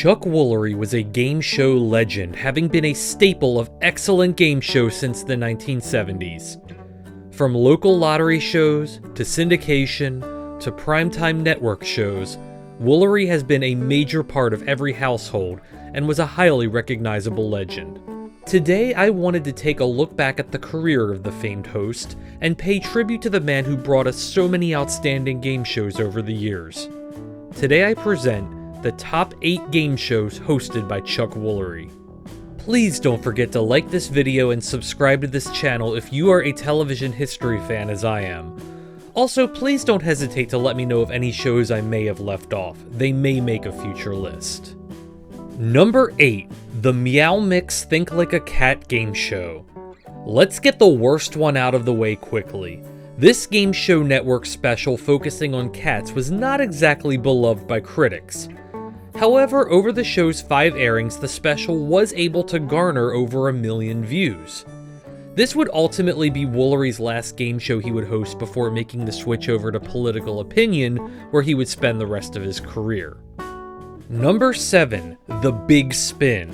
Chuck Woolery was a game show legend, having been a staple of excellent game shows since the 1970s. From local lottery shows, to syndication, to primetime network shows, Woolery has been a major part of every household and was a highly recognizable legend. Today, I wanted to take a look back at the career of the famed host and pay tribute to the man who brought us so many outstanding game shows over the years. Today I present the top 8 game shows hosted by Chuck Woolery. Please don't forget to like this video and subscribe to this channel if you are a television history fan as I am. Also, please don't hesitate to let me know of any shows I may have left off. They may make a future list. Number 8, the Meow Mix Think Like a Cat game show. Let's get the worst one out of the way quickly. This Game Show Network special focusing on cats was not exactly beloved by critics. However, over the show's 5 airings, the special was able to garner over 1 million views. This would ultimately be Woolery's last game show he would host before making the switch over to Political Opinion, where he would spend the rest of his career. Number 7, The Big Spin.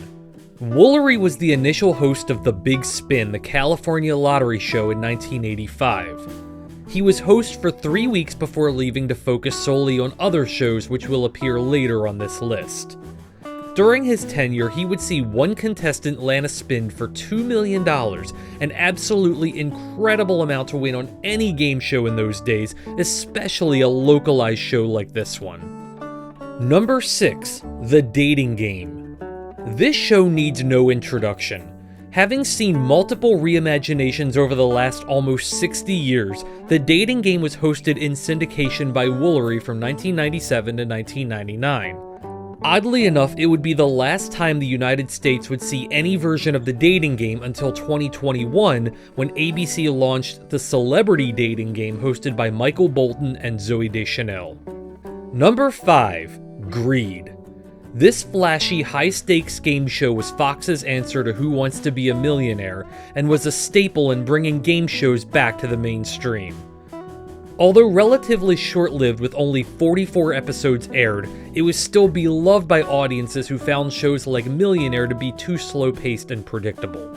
Woolery was the initial host of The Big Spin, the California lottery show in 1985. He was host for 3 weeks before leaving to focus solely on other shows which will appear later on this list. During his tenure, he would see one contestant land a spin for $2 million, an absolutely incredible amount to win on any game show in those days, especially a localized show like this one. Number 6, The Dating Game. This show needs no introduction. Having seen multiple reimaginations over the last almost 60 years, The Dating Game was hosted in syndication by Woolery from 1997 to 1999. Oddly enough, it would be the last time the United States would see any version of The Dating Game until 2021, when ABC launched the Celebrity Dating Game hosted by Michael Bolton and Zooey Deschanel. Number 5, Greed. This flashy, high-stakes game show was Fox's answer to Who Wants to Be a Millionaire, and was a staple in bringing game shows back to the mainstream. Although relatively short-lived with only 44 episodes aired, it was still beloved by audiences who found shows like Millionaire to be too slow-paced and predictable.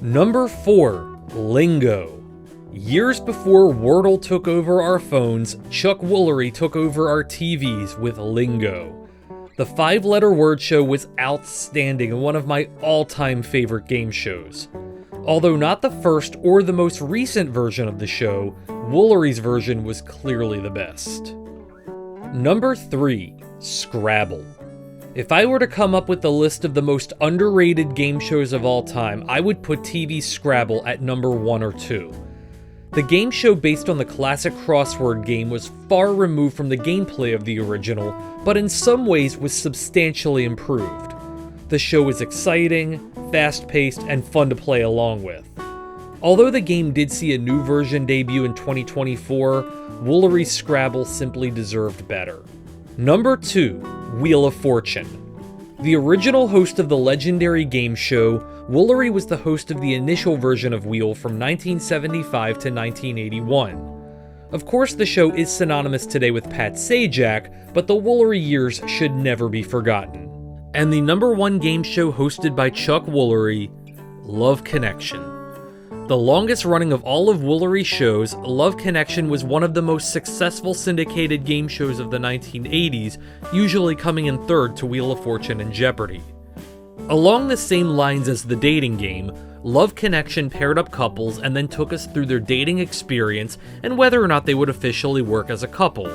Number 4, Lingo. Years before Wordle took over our phones, Chuck Woolery took over our TVs with Lingo. The 5-letter word show was outstanding and one of my all-time favorite game shows. Although not the first or the most recent version of the show, Woolery's version was clearly the best. Number 3, Scrabble. If I were to come up with the list of the most underrated game shows of all time, I would put TV Scrabble at number 1 or 2. The game show based on the classic crossword game was far removed from the gameplay of the original, but in some ways was substantially improved. The show was exciting, fast-paced, and fun to play along with. Although the game did see a new version debut in 2024, Woolery's Scrabble simply deserved better. Number 2, Wheel of Fortune. The original host of the legendary game show, Woolery was the host of the initial version of Wheel from 1975 to 1981. Of course, the show is synonymous today with Pat Sajak, but the Woolery years should never be forgotten. And the number 1 game show hosted by Chuck Woolery, Love Connection. The longest running of all of Woolery's shows, Love Connection was one of the most successful syndicated game shows of the 1980s, usually coming in third to Wheel of Fortune and Jeopardy! Along the same lines as The Dating Game, Love Connection paired up couples and then took us through their dating experience and whether or not they would officially work as a couple.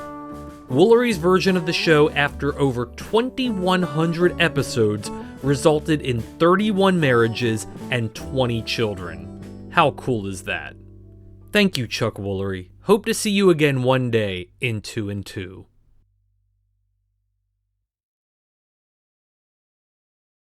Woolery's version of the show, after over 2,100 episodes, resulted in 31 marriages and 20 children. How cool is that? Thank you, Chuck Woolery. Hope to see you again one day in 2 and 2.